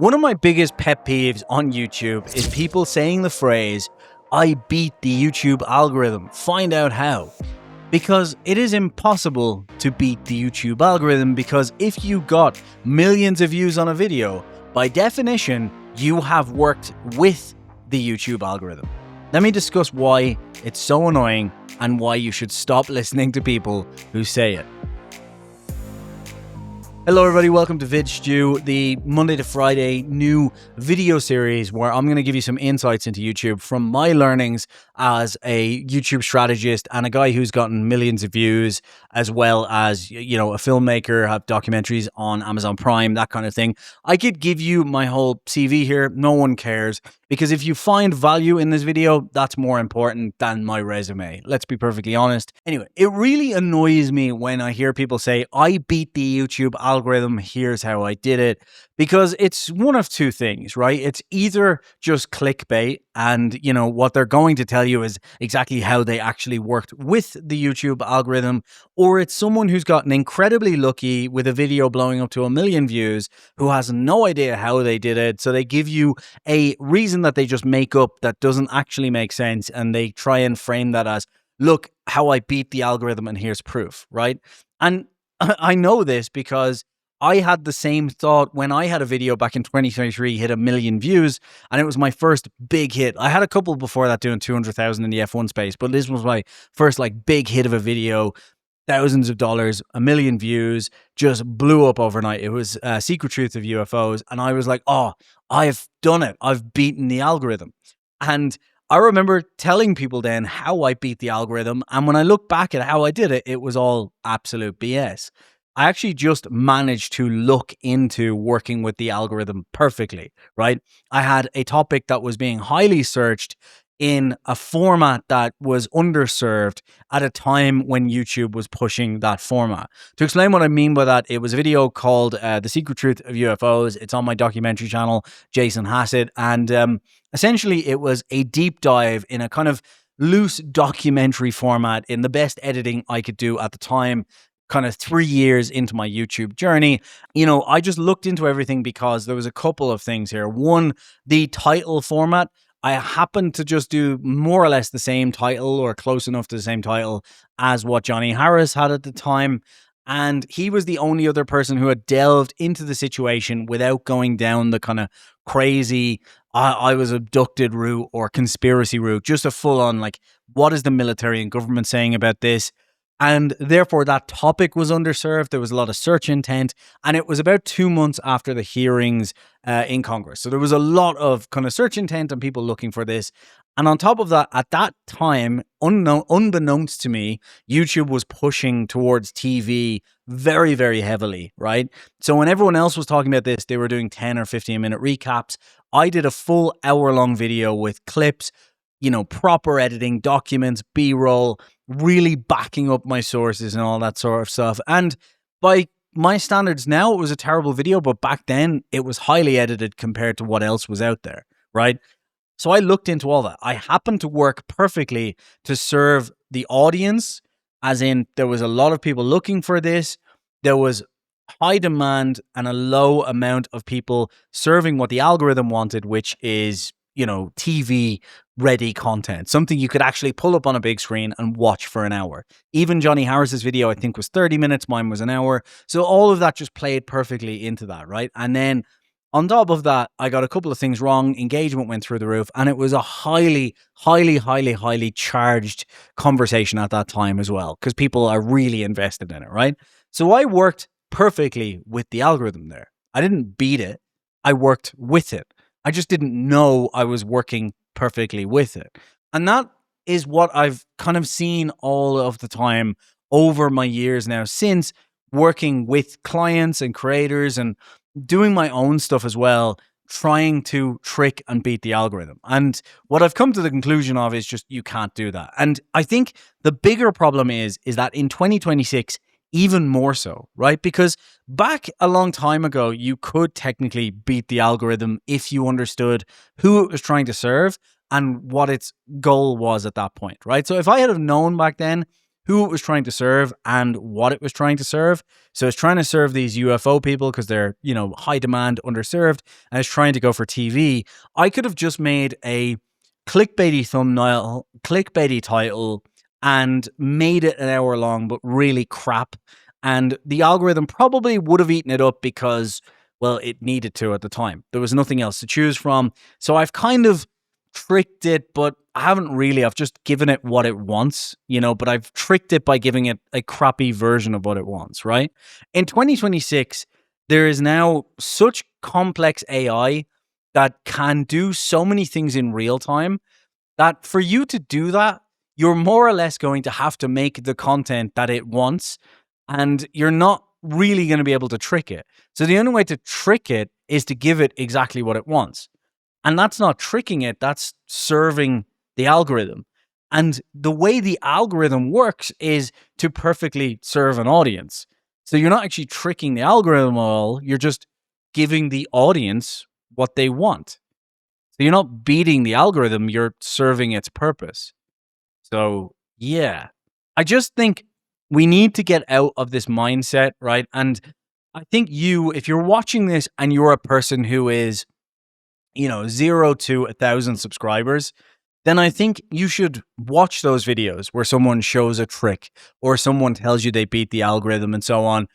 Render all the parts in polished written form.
One of my biggest pet peeves on YouTube is people saying the phrase, "I beat the YouTube algorithm, find out how." Because it is impossible to beat the YouTube algorithm, because if you got millions of views on a video, by definition, you have worked with the YouTube algorithm. Let me discuss why it's so annoying and why you should stop listening to people who say it. Hello everybody, welcome to VidStew, the Monday to Friday new video series where I'm going to give you some insights into YouTube from my learnings as a YouTube strategist and a guy who's gotten millions of views, as well as, you know, a filmmaker, have documentaries on Amazon Prime, that kind of thing. I could give you my whole CV here, no one cares, because if you find value in this video, that's more important than my resume. Let's be perfectly honest. Anyway, it really annoys me when I hear people say, "I beat the YouTube algorithm, here's how I did it," because it's one of two things, right? It's either just clickbait and, you know, what they're going to tell you is exactly how they actually worked with the YouTube algorithm, or it's someone who's gotten incredibly lucky with a video blowing up to 1 million views who has no idea how they did it. So they give you a reason that they just make up that doesn't actually make sense, and they try and frame that as, "Look how I beat the algorithm and here's proof," right? And I know this because I had the same thought when I had a video back in 2023 hit 1 million views, and it was my first big hit. I had a couple before that doing 200,000 in the F1 space, but this was my first like big hit of a video. Thousands of dollars, 1 million views, just blew up overnight. It was Secret Truth of UFOs, and I was like, "Oh, I've done it. I've beaten the algorithm." And I remember telling people then how I beat the algorithm, and when I look back at how I did it, it was all absolute BS. I actually just managed to look into working with the algorithm perfectly, right? I had a topic that was being highly searched in a format that was underserved at a time when YouTube was pushing that format. To explain what I mean by that, it was a video called The Secret Truth of UFOs. It's on my documentary channel, Jason Hassett, and essentially it was a deep dive in a kind of loose documentary format in the best editing I could do at the time, kind of 3 years into my YouTube journey. You know, I just looked into everything because there was a couple of things here. One, the title format. I happened to just do more or less the same title, or close enough to the same title as what Johnny Harris had at the time. And he was the only other person who had delved into the situation without going down the kind of crazy, I was abducted route or conspiracy route, just a full on like, what is the military and government saying about this? And therefore, that topic was underserved. There was a lot of search intent. And it was about 2 months after the hearings in Congress. So there was a lot of kind of search intent and people looking for this. And on top of that, at that time, unbeknownst to me, YouTube was pushing towards TV very, very heavily, right? So when everyone else was talking about this, they were doing 10 or 15-minute recaps. I did a full hour-long video with clips, you know, proper editing, documents, B-roll, really backing up my sources and all that sort of stuff. And by my standards now, it was a terrible video, but back then it was highly edited compared to what else was out there, right? So I looked into all that. I happened to work perfectly to serve the audience, as in there was a lot of people looking for this. There was high demand and a low amount of people serving what the algorithm wanted, which is, you know, TV ready content, something you could actually pull up on a big screen and watch for an hour. Even Johnny Harris's video, I think, was 30 minutes. Mine was an hour. So all of that just played perfectly into that, right? And then on top of that, I got a couple of things wrong. Engagement went through the roof, and it was a highly charged conversation at that time as well, because people are really invested in it, right? So I worked perfectly with the algorithm there. I didn't beat it. I worked with it. I just didn't know I was working perfectly with it. And that is what I've kind of seen all of the time over my years now, since working with clients and creators and doing my own stuff as well, trying to trick and beat the algorithm. And what I've come to the conclusion of is just, you can't do that. And I think the bigger problem is that in 2026, even more so, right? Because back a long time ago, you could technically beat the algorithm if you understood who it was trying to serve and what its goal was at that point, right? So if I had have known back then who it was trying to serve and what it was trying to serve. So it's trying to serve these UFO people because they're, high demand, underserved, and it's trying to go for TV. I could have just made a clickbaity thumbnail, clickbaity title, and made it an hour long, but really crap. And the algorithm probably would have eaten it up because, well, it needed to at the time. There was nothing else to choose from. So I've kind of tricked it, but I haven't really. I've just given it what it wants, but I've tricked it by giving it a crappy version of what it wants, right? In 2026, there is now such complex AI that can do so many things in real time that for you to do that, you're more or less going to have to make the content that it wants, and you're not really going to be able to trick it. So the only way to trick it is to give it exactly what it wants. And that's not tricking it, that's serving the algorithm. And the way the algorithm works is to perfectly serve an audience. So you're not actually tricking the algorithm at all, you're just giving the audience what they want. So you're not beating the algorithm, you're serving its purpose. So, yeah. I just think we need to get out of this mindset, right? And I think if you're watching this and you're a person who is 0 to 1,000 subscribers, then I think you should watch those videos where someone shows a trick or someone tells you they beat the algorithm and so on.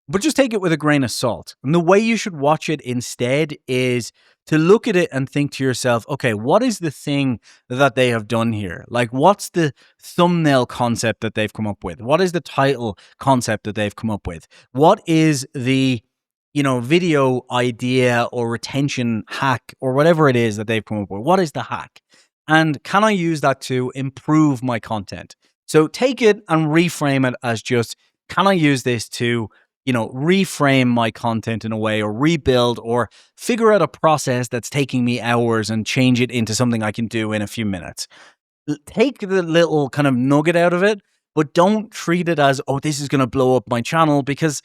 But just take it with a grain of salt. And the way you should watch it instead is to look at it and think to yourself, okay, what is the thing that they have done here? Like, what's the thumbnail concept that they've come up with? What is the title concept that they've come up with? What is the video idea or retention hack or whatever it is that they've come up with? What is the hack? And can I use that to improve my content? So take it and reframe it as just, can I use this to, reframe my content in a way or rebuild or figure out a process that's taking me hours and change it into something I can do in a few minutes. Take the little kind of nugget out of it, but don't treat it as, oh, this is going to blow up my channel, because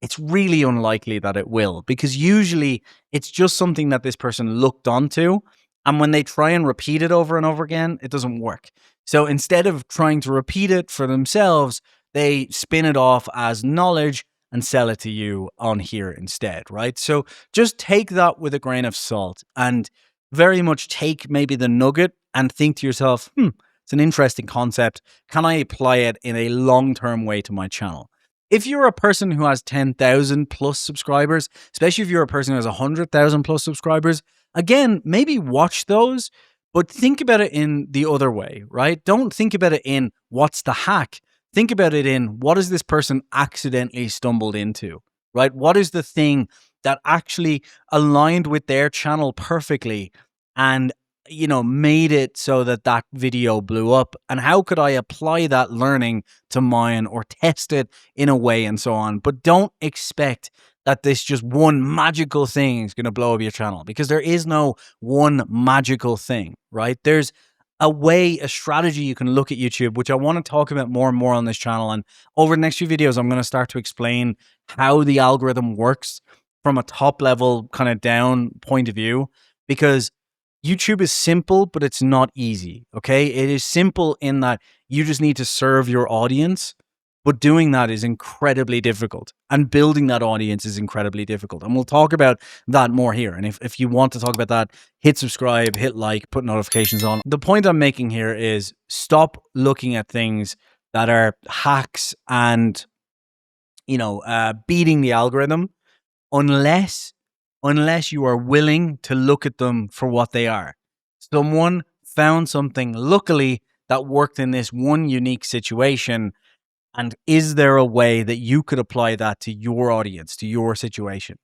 it's really unlikely that it will, because usually it's just something that this person looked onto, and when they try and repeat it over and over again, it doesn't work. So instead of trying to repeat it for themselves, they spin it off as knowledge and sell it to you on here instead, right? So just take that with a grain of salt and very much take maybe the nugget and think to yourself, it's an interesting concept. Can I apply it in a long-term way to my channel? If you're a person who has 10,000 plus subscribers, especially if you're a person who has 100,000 plus subscribers, again, maybe watch those, but think about it in the other way, right? Don't think about it in what's the hack. Think about it in what has this person accidentally stumbled into, right? What is the thing that actually aligned with their channel perfectly and made it so that video blew up, and how could I apply that learning to mine or test it in a way and so on. But don't expect that this just one magical thing is going to blow up your channel, because there is no one magical thing, right? There's a strategy you can look at YouTube, which I want to talk about more and more on this channel. And over the next few videos, I'm going to start to explain how the algorithm works from a top level kind of down point of view, because YouTube is simple, but it's not easy, okay? It is simple in that you just need to serve your audience, but doing that is incredibly difficult, and building that audience is incredibly difficult. And we'll talk about that more here. And if you want to talk about that, hit subscribe, hit like, put notifications on. The point I'm making here is stop looking at things that are hacks and, beating the algorithm unless you are willing to look at them for what they are. Someone found something luckily that worked in this one unique situation. And is there a way that you could apply that to your audience, to your situation?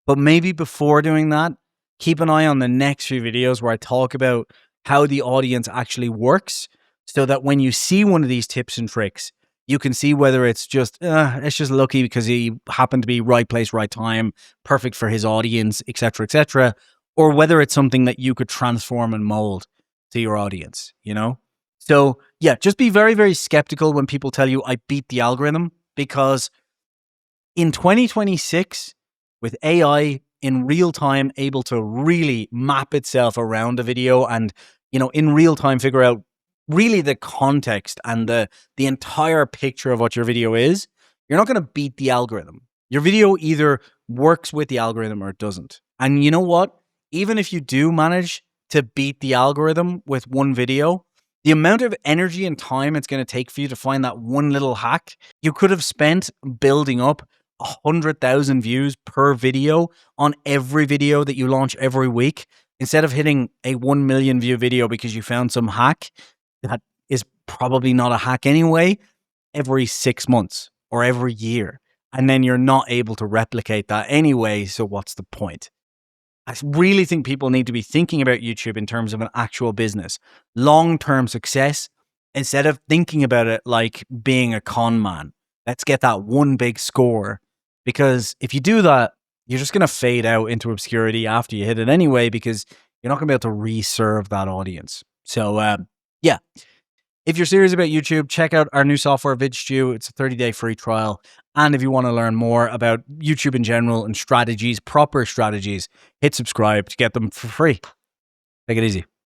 But maybe before doing that, keep an eye on the next few videos where I talk about how the audience actually works, so that when you see one of these tips and tricks, you can see whether it's just lucky because he happened to be right place, right time, perfect for his audience, etc., or whether it's something that you could transform and mold to your audience, So yeah, just be very, very skeptical when people tell you I beat the algorithm, because in 2026, with AI in real time able to really map itself around a video and, in real time figure out really the context and the entire picture of what your video is, you're not going to beat the algorithm. Your video either works with the algorithm or it doesn't. And you know what? Even if you do manage to beat the algorithm with one video, the amount of energy and time it's going to take for you to find that one little hack, you could have spent building up 100,000 views per video on every video that you launch every week, instead of hitting a 1 million view video because you found some hack that is probably not a hack anyway, every 6 months or every year. And then you're not able to replicate that anyway. So what's the point? I really think people need to be thinking about YouTube in terms of an actual business, long-term success, instead of thinking about it like being a con man. Let's get that one big score. Because if you do that, you're just going to fade out into obscurity after you hit it anyway, because you're not going to be able to reserve that audience. So, yeah. If you're serious about YouTube, check out our new software, VidStew. It's a 30-day free trial. And if you want to learn more about YouTube in general and strategies, proper strategies, hit subscribe to get them for free. Take it easy.